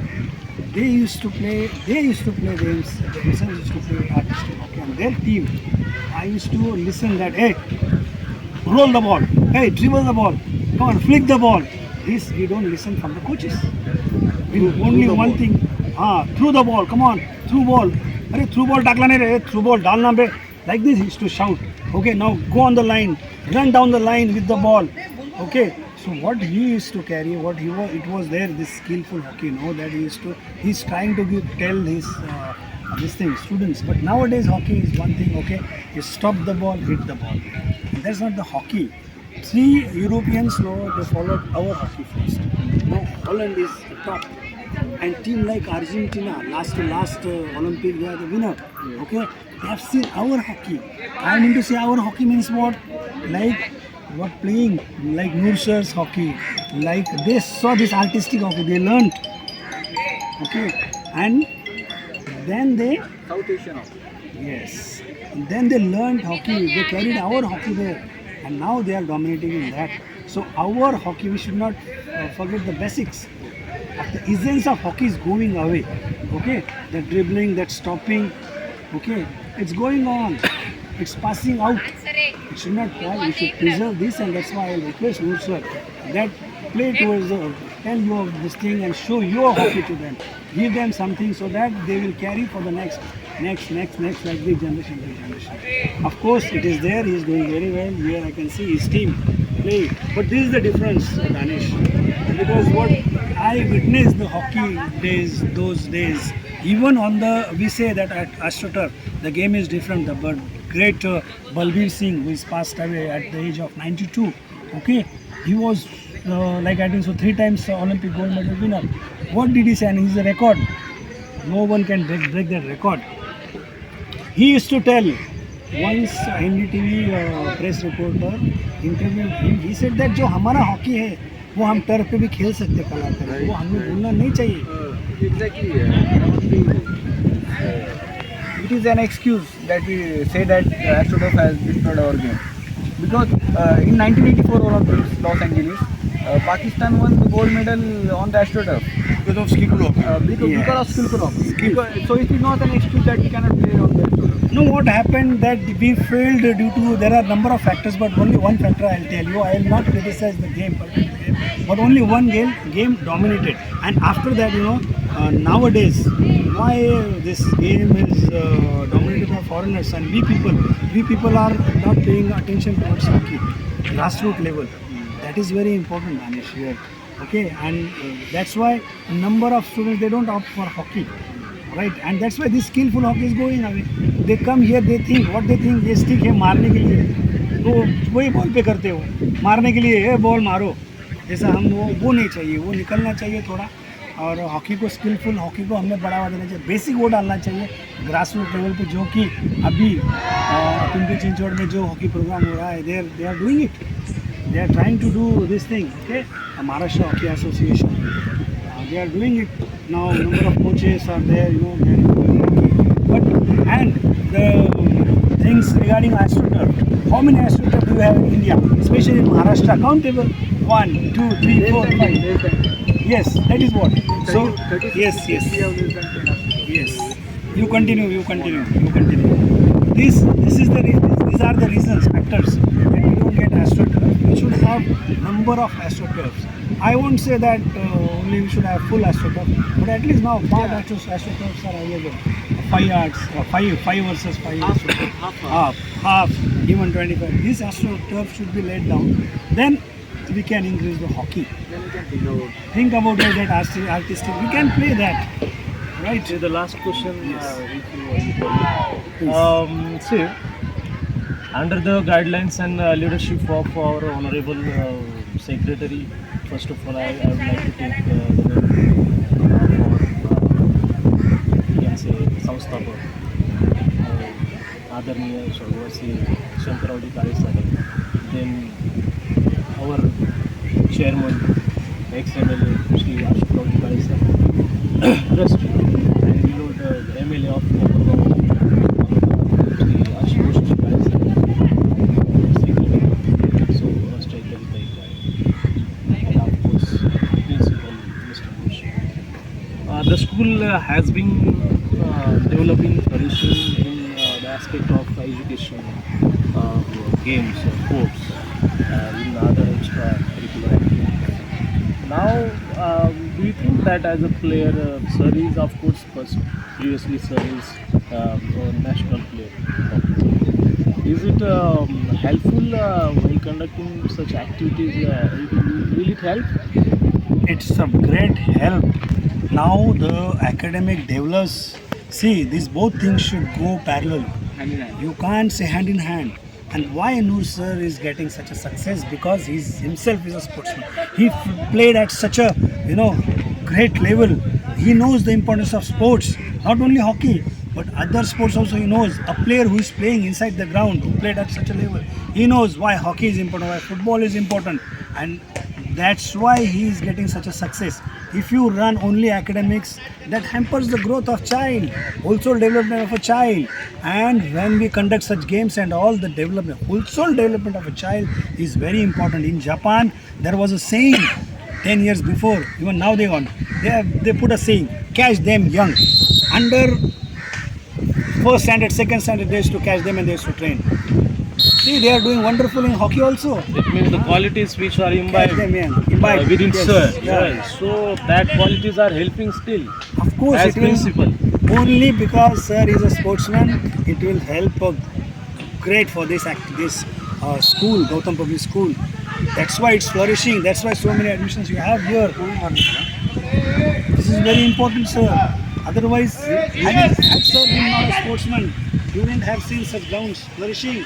They used to play games. Themselves used to play artistic hockey. And their team, I used to listen that, hey, roll the ball. Hey, dribble the ball. Come on, flick the ball. This we don't listen from the coaches. We only one thing. Through the ball. Come on, through ball. Arey, through ball takla nahi re. Through ball dalna be. Like this, he used to shout. Okay, now go on the line. Run down the line with the ball. Okay. So what he used to carry, it was there, this skillful hockey, that he's trying to tell his this thing, students. But nowadays hockey is one thing, okay, you stop the ball, hit the ball. And that's not the hockey. 3 Europeans they followed our hockey first. Now Holland is the top. And team like Argentina, last Olympic, they are the winner. Okay, they have seen our hockey. I mean to say our hockey means what? Like what playing like Noor sir's hockey, like they saw this artistic hockey, they learned, okay, and then they South Asian hockey. yes, and then they learned hockey, they carried our hockey there, and now they are dominating in that. So our hockey, we should not forget the basics. The essence of hockey is going away, okay, the dribbling, that stopping, okay, it's going on, it's passing out. It should not fall. We should preserve this, and that's why I request Noor sir that play towards tell you of this thing and show your hockey to them. Give them something so that they will carry for the next, like big generation. Of course, it is there. He is doing very well. Here I can see his team play. But this is the difference, Danish, because what I witnessed the hockey days, those days. Even on we say that at AstroTurf, the game is different. But great Balbir Singh, who is passed away at the age of 92. Okay, he was like I think so 3 times Olympic gold medal winner. What did he say? And he's a record. No one can break that record. He used to tell once NDTV press reporter interviewed him. He said that जो हमारा hockey है वो हम टर्फ पे भी खेल सकते कलाकार, वो हमें भूलना नहीं चाहिए. Exactly. It is an excuse that we say that AstroTurf has destroyed our game. Because in 1984 Olympics, Los Angeles, Pakistan won the gold medal on the AstroTurf. Because of skillful hockey. Because of skillful hockey. So it is not an excuse that we cannot play on the AstroTurf. No, what happened that we failed due to, there are number of factors, but only one factor I'll tell you. I will not criticize the game, but only one game dominated. And after that, nowadays, why this game is dominated by foreigners, and we people are not paying attention towards hockey, grassroots level. That is very important, Manish, here. Okay, and that's why a number of students, they don't opt for hockey. Right, and that's why this skillful hockey is going away. They come here, they think, what they think, ये stick है मारने के लिए. तो वही बॉल पे करते हो, मारने के लिए बॉल मारो, जैसा हम वो नहीं चाहिए, वो निकलना चाहिए थोड़ा। और हॉकी को स्किलफुल हॉकी को हमें बढ़ावा देना चाहिए, बेसिक वो डालना चाहिए ग्रास रूट लेवल पे, जो कि अभी पिंपरी चिंचवड़ में जो हॉकी प्रोग्राम हो रहा है, they are doing it, they are trying to do this thing, okay. Maharashtra hockey association, they are doing it now. Number of coaches are there, you know, they are doing hockey. But and the things regarding AstroTurf, how many AstroTurf do you have in India, especially in Maharashtra? Countable 1, 2, 3, 4, 5. Yes, that is what. So yes. You continue. This is the these are the reasons, factors that we don't get AstroTurf. We should have number of AstroTurfs. I won't say that only we should have full AstroTurf, but at least now 5 AstroTurfs are available. 5 yards, 5 versus 5 AstroTurf. Half, even 25. This AstroTurf should be laid down. Then we can increase the hockey. Think about it, that artistic. We can play that, right? Okay, the last question. Please. See, under the guidelines and leadership of our honorable secretary, first of all, I would like to take the name for, you can say, संस्थापक आदरणीय स्वर्गवासी शंकररावजी काळे साहेब, then our chairman, ex-MLA Shri Ashokरावजी Kale Saheb, rest, and you know the MLA of Kopergaon, Shri Ashutosh Kale Saheb, secretary, so Striker and of course principal Mr. Bush. The school has been developing, flourishing in the aspect of education, games, sports, in other extracurricular activities. Now, do you think that as a player, sir is of course previously sir is a national player. Is it helpful while conducting such activities? Will it help? It's a great help. Now the academic develops. See, these both things should go parallel. You can't say hand in hand. And why Noor sir is getting such a success? Because he himself is a sportsman. He played at such a great level. He knows the importance of sports. Not only hockey, but other sports also he knows. A player who is playing inside the ground, who played at such a level, he knows why hockey is important, why football is important, and that's why he is getting such a success. If you run only academics, that hampers the growth of child, also development of a child. And when we conduct such games and all, the development, also development of a child is very important. In Japan, there was a saying 10 years before, even now they put a saying, catch them young. Under first standard, second standard, they used to catch them and they used to train. See, they are doing wonderful in hockey also. It means the qualities which are Catch them young. within Yes. sir. Yeah. Yes. So that qualities are helping still. Of course, As it will, principal. only because sir is a sportsman, it will help great for this school, Gautam Public School. That's why it's flourishing. That's why so many admissions you have here. This is very important, sir. Otherwise, had sir been not a sportsman, you wouldn't have seen such grounds flourishing.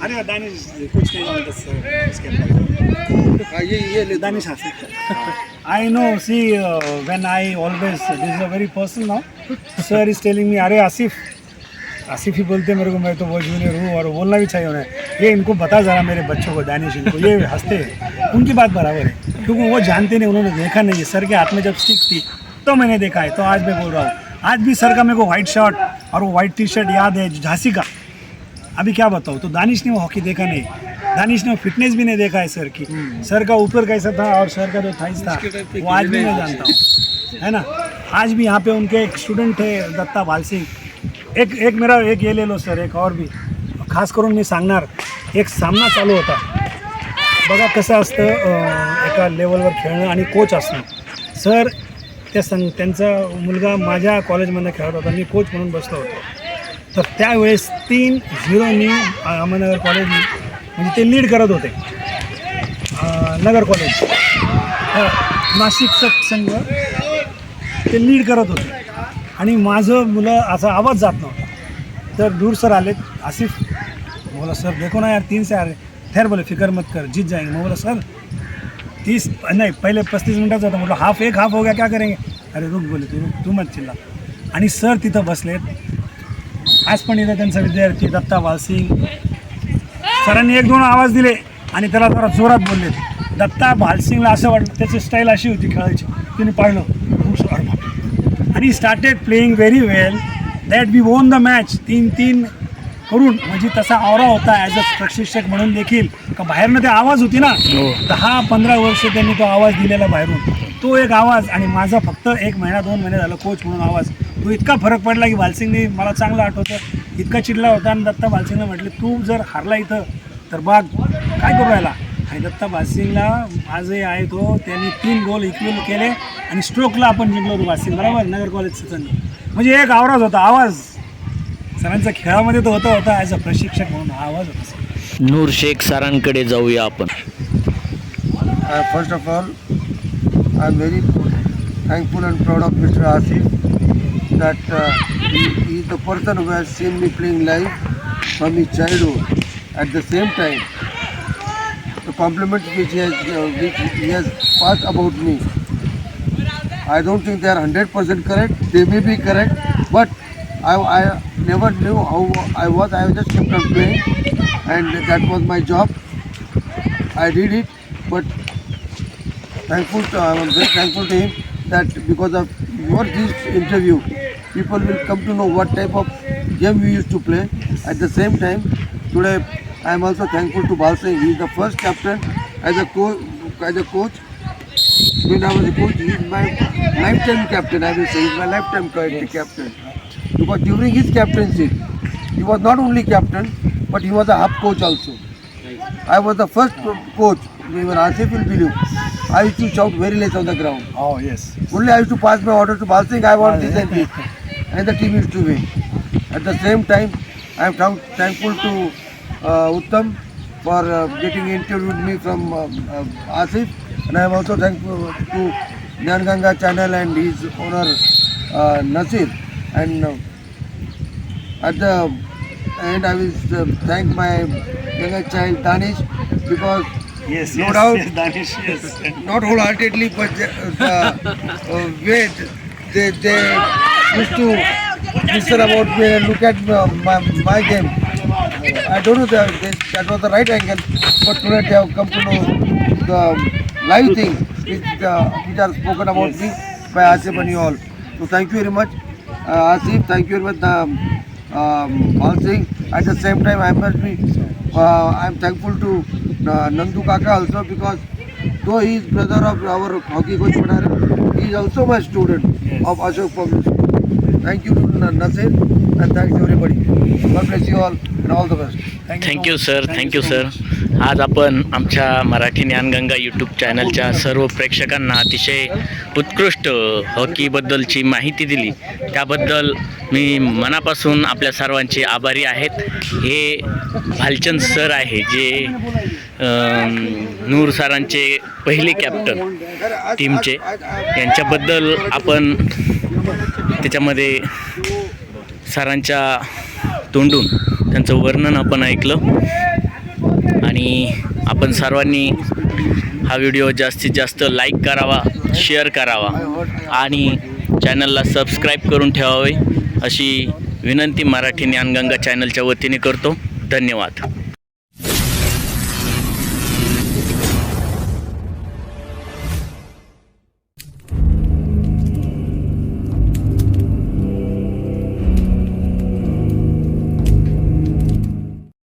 अरे दानिश कुछ नहीं मानता सर इसके अंदर Danish I know, see, when I always, this is a very personal now, sir is telling me, अरे आसिफ ही बोलते हैं मेरे को, मैं तो वो जूनियर हूँ और बोलना भी चाहिए उन्हें, ये इनको बता ज़रा मेरे बच्चों को, दानिश इनको, ये हंसते हैं, उनकी बात बराबर है क्योंकि वो जानते नहीं, उन्होंने देखा नहीं है। सर के हाथ में जब स्टिक थी तो मैंने देखा है, तो आज मैं बोल रहा हूँ। आज भी सर का मेरे को वाइट शर्ट और वो वाइट टी शर्ट याद है झांसी का, अभी क्या बताऊँ। तो दानिश ने वो हॉकी देखा नहीं, दानिश ने फिटनेस भी नहीं देखा है सर की, सर का ऊपर कैसा था और सर का जो थाइस था वो आज भी मैं जानता हूँ, है ना। आज भी यहाँ पे उनके एक स्टुडंट है दत्ता भाल सिंह, एक मेरा एक ये ले लो सर, एक और भी खास करून मी सांगणार, एक सामना चालू होता बघा कसं असतं एका लेवलवर खेळणं आणि कोच असणं। सर त्यांचा मुलगा माझ्या कॉलेजमध्ये खेळत होता, मी कोच म्हणून बसलो होतो, तर त्यावेळेस 3-0 अहमदनगर कॉलेज म्हणजे ते लीड करत होते, नगर कॉलेज नाशिक संघ ते लीड करत होते आणि माझं मुलं असा आवाज जात नव्हता. तर दूर सर आले, आसिफ बोला सर देखो ना यार 3 से आ रहे, ठहर बोले फिक्र मत कर जीत जाएंगे. मैं बोला सर 30 नहीं पहिले 35 मिनटाचा होता. म्हटलं एक हाफ हो गया क्या करेंगे. अरे रुक बोले तू मत चिल्ला. आणि सर तिथं बसलेत. आज पण इथं त्यांचा विद्यार्थी दत्ता भालसिंग सरांनी 1-2 आवाज दिले आणि त्याला जरा जोरात बोलले. दत्ता भालसिंगला असं वाटलं, त्याची स्टाईल अशी होती खेळायची, तिने पाहिलं आणि started playing very well that we won the match 3-3 करून. म्हणजे तसा ऑरा होता ॲज अ प्रशिक्षक म्हणून देखील का बाहेरनं ते आवाज होती ना, 10-15 वर्ष त्यांनी तो आवाज दिलेला बाहेरून. तो एक आवाज आणि माझा फक्त 1 महिना 2 महिने झालं कोच म्हणून आवाज, तो इतका फरक पडला की भालसिंगने मला चांगलं आठवतं इतका चिडला होता. आणि दत्ता भालसिंगला म्हटले तू जर हारला इथं तर बाग काय करू राहिला. आणि दत्ता भालसिंगला माझे आहे तो त्यांनी 3 गोल इक्वल केले आणि स्ट्रोकला आपण जिंकलो होतो भालसिंग बरोबर नगर कॉलेजचं. म्हणजे एक आवाज होता, आवाज सरांचा खेळामध्ये तो होता ॲज अ प्रशिक्षक म्हणून हा आवाज होता. नूर शेख सरांकडे जाऊया आपण. First of all, I am very thankful and proud of Mr. Asif that he is the person who has seen me playing live from his childhood. At the same time, the compliments which he has passed about me, I don't think they are 100% correct. They may be correct, but I never knew how I was. I just kept on playing, and that was my job. I did it, but I am very thankful to him that because of this interview, people will come to know what type of game we used to play. At the same time, today I am also thankful to Balsing. He is the first captain as a coach. When I was a coach, he is my lifetime captain. I will say he is my lifetime captain. Because during his captaincy, he was not only captain, but he was a half coach also. I was the first coach. Even Asif will believe. I used to shout very less on the ground. Oh yes. Only I used to pass my order to Balsing. I want this and this, and the team used to win. At the same time, I am thankful to Uttam for getting interviewed me from Asif, and I am also thankful to Gyan Ganga channel and his owner Nasir. And at the end, I will thank my younger child Danish because Yes. no doubt, yes, Danish, yes. not wholeheartedly, but the way they used to listen about me and look at my game. I don't know that was the right angle, but today they have come to know the live thing which are spoken about me by Asif and you all. So thank you very much, Asif. Thank you very much, Balsing. At the same time, I am thankful to Nandu Kaka also because though he is brother of our hockey coach Padare, he is also my student of Ashok Public School. Thank you to Nasir and thanks everybody. God bless you all and all the best. Thank you sir, thank you sir. आज आपण आमच्या मराठी ज्ञानगंगा यूट्यूब चॅनलच्या सर्व प्रेक्षकांना अतिशय उत्कृष्ट हॉकीबद्दलची माहिती दिली. त्याबद्दल मी मनापासून आपल्या सर्वांचे आभारी आहेत. हे भालचंद सर आहे जे नूर सरांचे पहिले कॅप्टन टीमचे. यांच्याबद्दल आपण त्याच्यामध्ये सरांच्या तोंडून त्यांचं वर्णन आपण ऐकलं आणि आपण सर्वांनी हा व्हिडिओ जास्तीत जास्त लाईक करावा, शेअर करावा आणि चॅनलला सबस्क्राईब करून ठेवावे अशी विनंती मराठी ज्ञानगंगा चॅनलच्या वतीने करतो. धन्यवाद.